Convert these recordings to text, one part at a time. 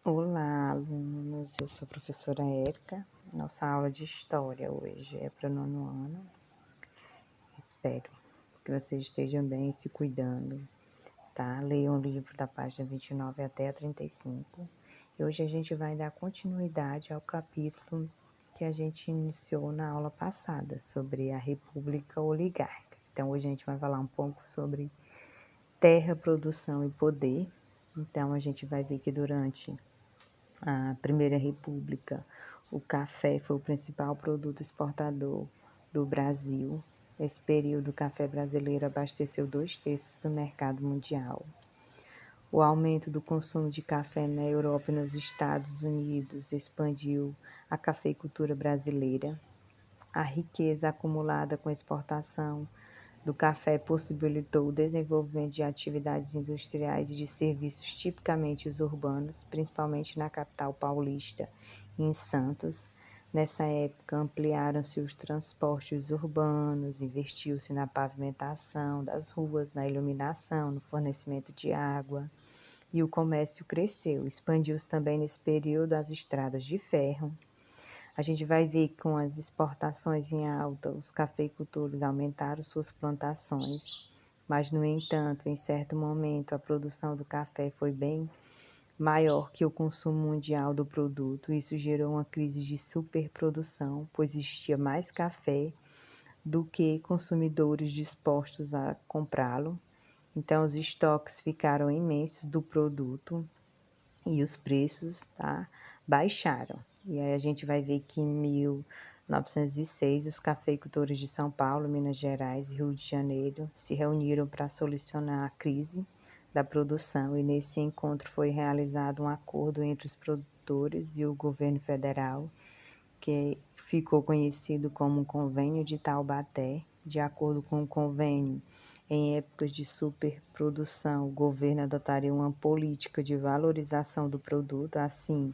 Olá, alunos. Eu sou a professora Érica. Nossa aula de história hoje é para o nono ano. Espero que vocês estejam bem e se cuidando, tá? Leiam o livro da página 29 até a 35. E hoje a gente vai dar continuidade ao capítulo que a gente iniciou na aula passada sobre a República Oligárquica. Então, hoje a gente vai falar um pouco sobre terra, produção e poder. Então, a gente vai ver que durante a Primeira República, o café foi o principal produto exportador do Brasil. Nesse período, o café brasileiro abasteceu 2/3 do mercado mundial. O aumento do consumo de café na Europa e nos Estados Unidos expandiu a cafeicultura brasileira. A riqueza acumulada com a exportação do café possibilitou o desenvolvimento de atividades industriais e de serviços tipicamente urbanos, principalmente na capital paulista e em Santos. Nessa época, ampliaram-se os transportes urbanos, investiu-se na pavimentação das ruas, na iluminação, no fornecimento de água, e o comércio cresceu. Expandiu-se também nesse período as estradas de ferro. A gente vai ver que com as exportações em alta, os cafeicultores aumentaram suas plantações, mas, no entanto, em certo momento, a produção do café foi bem maior que o consumo mundial do produto. Isso gerou uma crise de superprodução, pois existia mais café do que consumidores dispostos a comprá-lo. Então, os estoques ficaram imensos do produto e os preços, tá, baixaram. E aí a gente vai ver que em 1906 os cafeicultores de São Paulo, Minas Gerais e Rio de Janeiro se reuniram para solucionar a crise da produção, e nesse encontro foi realizado um acordo entre os produtores e o governo federal, que ficou conhecido como o Convênio de Taubaté. De acordo com o convênio, em épocas de superprodução, o governo adotaria uma política de valorização do produto. Assim,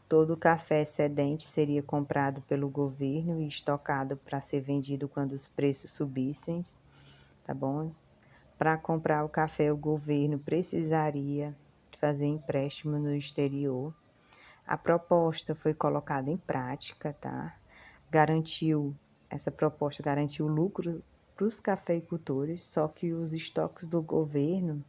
todo o café excedente seria comprado pelo governo e estocado para ser vendido quando os preços subissem, tá bom? Para comprar o café, o governo precisaria fazer empréstimo no exterior. A proposta foi colocada em prática, tá? Essa proposta garantiu lucro para os cafeicultores, só que os estoques do governo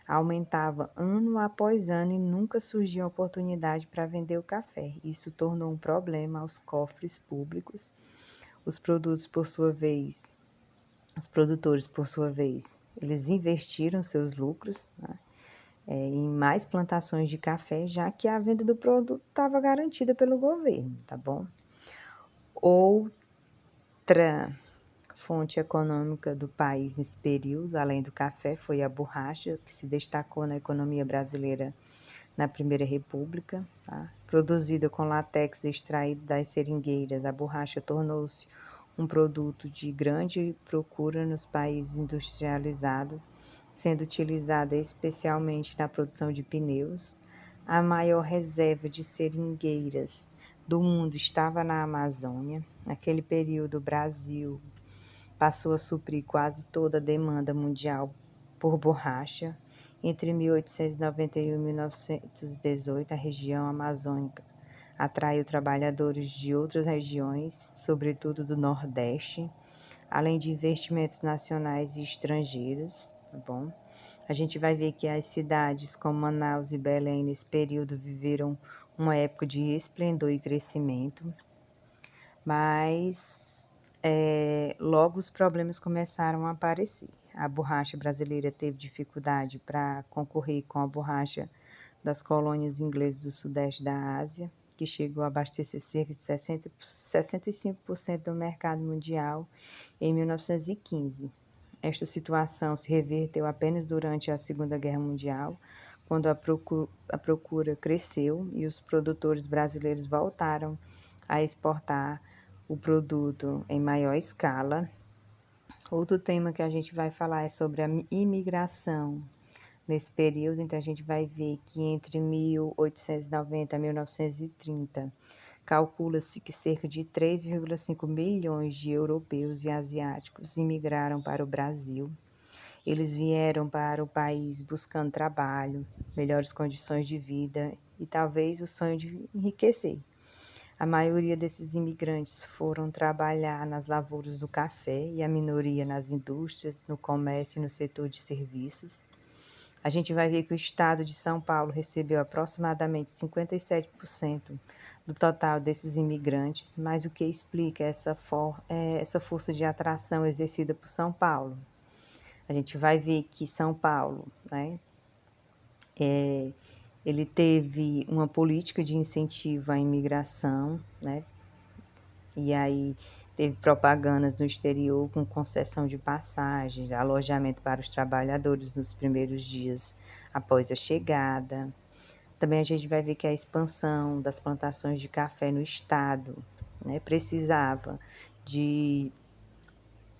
aumentavam ano após ano e nunca surgia oportunidade para vender o café. Isso tornou um problema aos cofres públicos. Os produtores, por sua vez, eles investiram seus lucros, né, em mais plantações de café, já que a venda do produto estava garantida pelo governo, tá bom? Outra fonte econômica do país nesse período, além do café, foi a borracha, que se destacou na economia brasileira na Primeira República, tá? Produzida com látex extraído das seringueiras, a borracha tornou-se um produto de grande procura nos países industrializados, sendo utilizada especialmente na produção de pneus. A maior reserva de seringueiras do mundo estava na Amazônia. Naquele período, o Brasil passou a suprir quase toda a demanda mundial por borracha. Entre 1891 e 1918, a região amazônica atraiu trabalhadores de outras regiões, sobretudo do Nordeste, além de investimentos nacionais e estrangeiros, tá bom? A gente vai ver que as cidades como Manaus e Belém, nesse período, viveram uma época de esplendor e crescimento, mas logo os problemas começaram a aparecer. A borracha brasileira teve dificuldade para concorrer com a borracha das colônias inglesas do sudeste da Ásia, que chegou a abastecer cerca de 65% do mercado mundial em 1915. Esta situação se reverteu apenas durante a Segunda Guerra Mundial, quando a procura cresceu e os produtores brasileiros voltaram a exportar o produto em maior escala. Outro tema que a gente vai falar é sobre a imigração. Nesse período, então, a gente vai ver que entre 1890 a 1930, calcula-se que cerca de 3,5 milhões de europeus e asiáticos imigraram para o Brasil. Eles vieram para o país buscando trabalho, melhores condições de vida e talvez o sonho de enriquecer. A maioria desses imigrantes foram trabalhar nas lavouras do café e a minoria nas indústrias, no comércio e no setor de serviços. A gente vai ver que o estado de São Paulo recebeu aproximadamente 57% do total desses imigrantes, mas o que explica essa força de atração exercida por São Paulo? A gente vai ver que São Paulo, né, ele teve uma política de incentivo à imigração, né, e aí teve propagandas no exterior com concessão de passagens, alojamento para os trabalhadores nos primeiros dias após a chegada. Também a gente vai ver que a expansão das plantações de café no estado, né, precisava de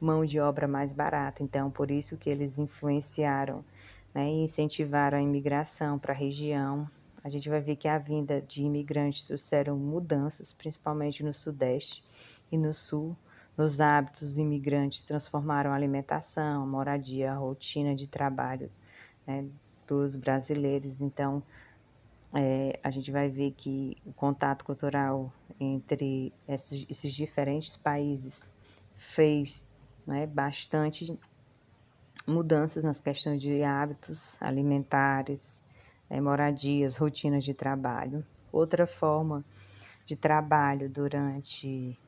mão de obra mais barata. Então, por isso que eles influenciaram, né, e incentivaram a imigração para a região. A gente vai ver que a vinda de imigrantes trouxeram mudanças, principalmente no Sudeste e no Sul. Nos hábitos, os imigrantes transformaram a alimentação, a moradia, a rotina de trabalho, né, dos brasileiros. Então, a gente vai ver que o contato cultural entre esses diferentes países fez, né, bastante mudanças nas questões de hábitos alimentares, moradias, rotinas de trabalho. Outra forma de trabalho durante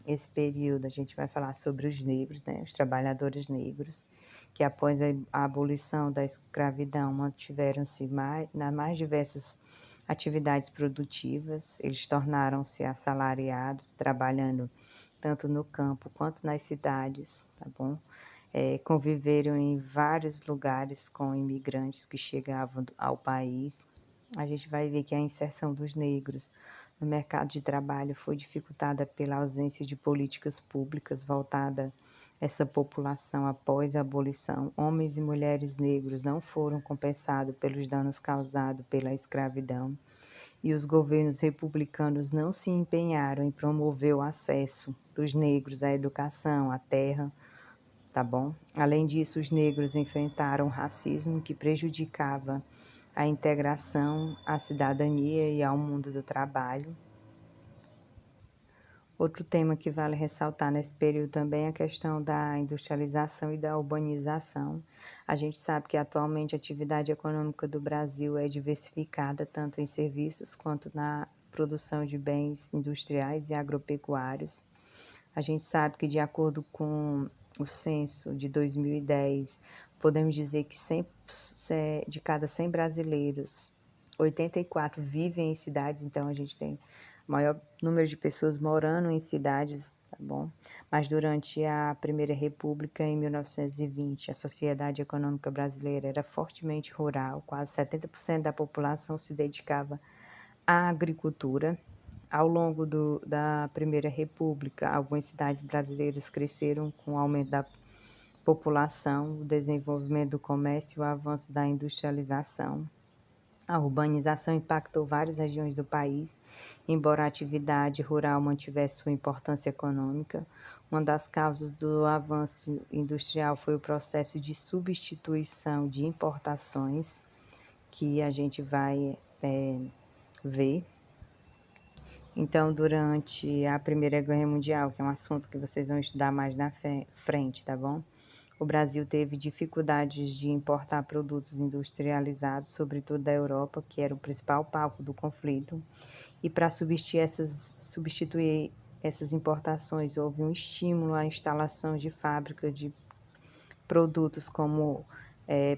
esse período, a gente vai falar sobre os negros, né, os trabalhadores negros, que após a abolição da escravidão mantiveram-se nas mais diversas atividades produtivas. Eles tornaram-se assalariados, trabalhando tanto no campo quanto nas cidades, tá bom? Conviveram em vários lugares com imigrantes que chegavam ao país. A gente vai ver que a inserção dos negros no mercado de trabalho foi dificultada pela ausência de políticas públicas voltada a essa população após a abolição. Homens e mulheres negros não foram compensados pelos danos causados pela escravidão e os governos republicanos não se empenharam em promover o acesso dos negros à educação, à terra, tá bom? Além disso, os negros enfrentaram racismo que prejudicava a integração, à cidadania e ao mundo do trabalho. Outro tema que vale ressaltar nesse período também é a questão da industrialização e da urbanização. A gente sabe que atualmente a atividade econômica do Brasil é diversificada tanto em serviços quanto na produção de bens industriais e agropecuários. A gente sabe que, de acordo com o censo de 2010, podemos dizer que de cada 100 brasileiros, 84 vivem em cidades, então a gente tem maior número de pessoas morando em cidades, tá bom? Mas durante a Primeira República, em 1920, a sociedade econômica brasileira era fortemente rural, quase 70% da população se dedicava à agricultura. Ao longo da Primeira República, algumas cidades brasileiras cresceram com o aumento da população, o desenvolvimento do comércio e o avanço da industrialização. A urbanização impactou várias regiões do país, embora a atividade rural mantivesse sua importância econômica. Uma das causas do avanço industrial foi o processo de substituição de importações, que a gente vai ver. Então, durante a Primeira Guerra Mundial, que é um assunto que vocês vão estudar mais na frente, tá bom? O Brasil teve dificuldades de importar produtos industrializados, sobretudo da Europa, que era o principal palco do conflito. E para substituir essas importações, houve um estímulo à instalação de fábricas de produtos como,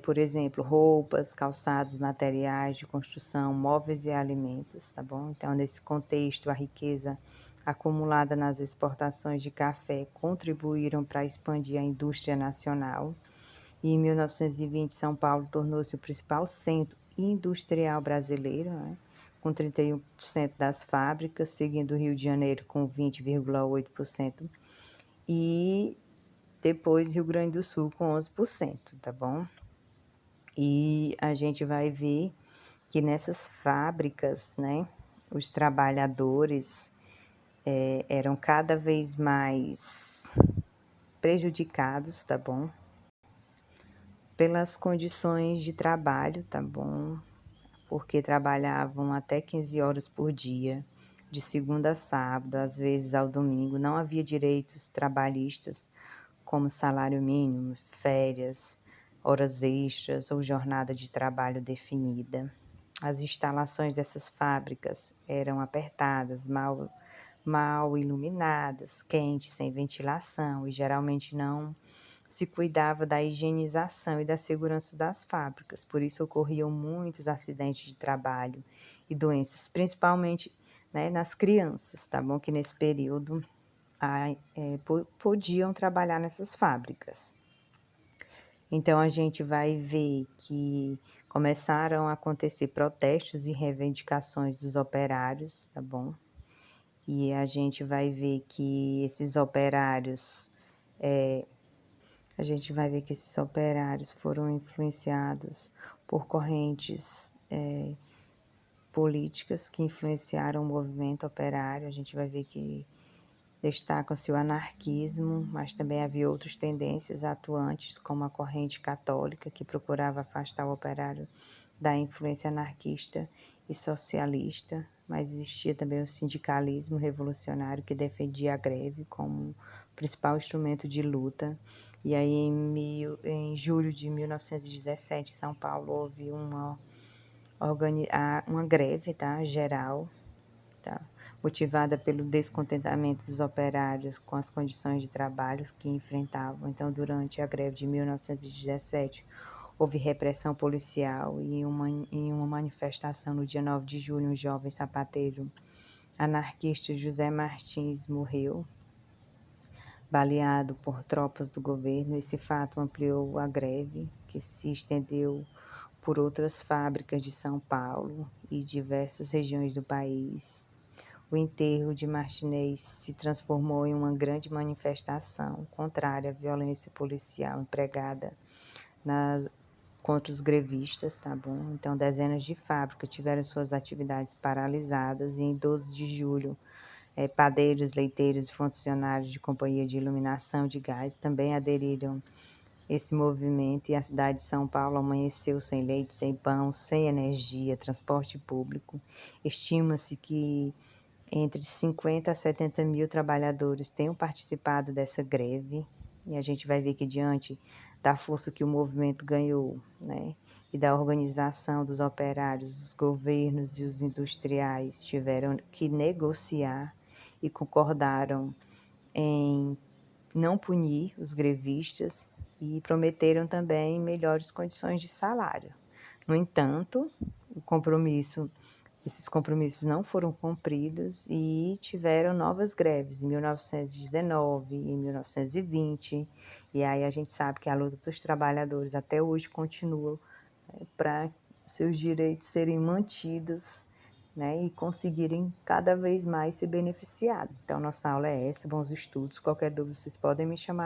por exemplo, roupas, calçados, materiais de construção, móveis e alimentos, tá bom? Então, nesse contexto, a riqueza acumulada nas exportações de café contribuíram para expandir a indústria nacional. E em 1920, São Paulo tornou-se o principal centro industrial brasileiro, né, com 31% das fábricas, seguindo o Rio de Janeiro com 20,8%, e depois Rio Grande do Sul com 11%, tá bom? E a gente vai ver que nessas fábricas, né, os trabalhadores eram cada vez mais prejudicados, tá bom? pelas condições de trabalho, tá bom? Porque trabalhavam até 15 horas por dia, de segunda a sábado, às vezes ao domingo. Não havia direitos trabalhistas, como salário mínimo, férias, horas extras ou jornada de trabalho definida. As instalações dessas fábricas eram apertadas, mal iluminadas, quentes, sem ventilação e geralmente não se cuidava da higienização e da segurança das fábricas. Por isso ocorriam muitos acidentes de trabalho e doenças, principalmente, né, nas crianças, tá bom? Que nesse período podiam trabalhar nessas fábricas. Então a gente vai ver que começaram a acontecer protestos e reivindicações dos operários, tá bom? E a gente vai ver que esses operários foram influenciados por correntes políticas que influenciaram o movimento operário. A gente vai ver que destacam-se o anarquismo, mas também havia outras tendências atuantes, como a corrente católica, que procurava afastar o operário da influência anarquista e socialista, mas existia também o sindicalismo revolucionário, que defendia a greve como principal instrumento de luta. E aí, em julho de 1917, em São Paulo, houve uma greve, tá, geral, tá, motivada pelo descontentamento dos operários com as condições de trabalho que enfrentavam. Então, durante a greve de 1917, houve repressão policial e em uma manifestação no dia 9 de julho, um jovem sapateiro anarquista, José Martins, morreu, baleado por tropas do governo. Esse fato ampliou a greve, que se estendeu por outras fábricas de São Paulo e diversas regiões do país. O enterro de Martinez se transformou em uma grande manifestação contrária à violência policial empregada contra os grevistas, tá bom? Então, dezenas de fábricas tiveram suas atividades paralisadas e em 12 de julho, padeiros, leiteiros e funcionários de companhia de iluminação de gás também aderiram a esse movimento e a cidade de São Paulo amanheceu sem leite, sem pão, sem energia, transporte público. Estima-se que entre 50 a 70 mil trabalhadores tenham participado dessa greve, e a gente vai ver que diante da força que o movimento ganhou, né, e da organização dos operários, os governos e os industriais tiveram que negociar e concordaram em não punir os grevistas e prometeram também melhores condições de salário. No entanto, esses compromissos não foram cumpridos e tiveram novas greves em 1919, em 1920, e aí a gente sabe que a luta dos trabalhadores até hoje continua, para seus direitos serem mantidos, né, e conseguirem cada vez mais se beneficiar. Então, nossa aula é essa, bons estudos. Qualquer dúvida, vocês podem me chamar.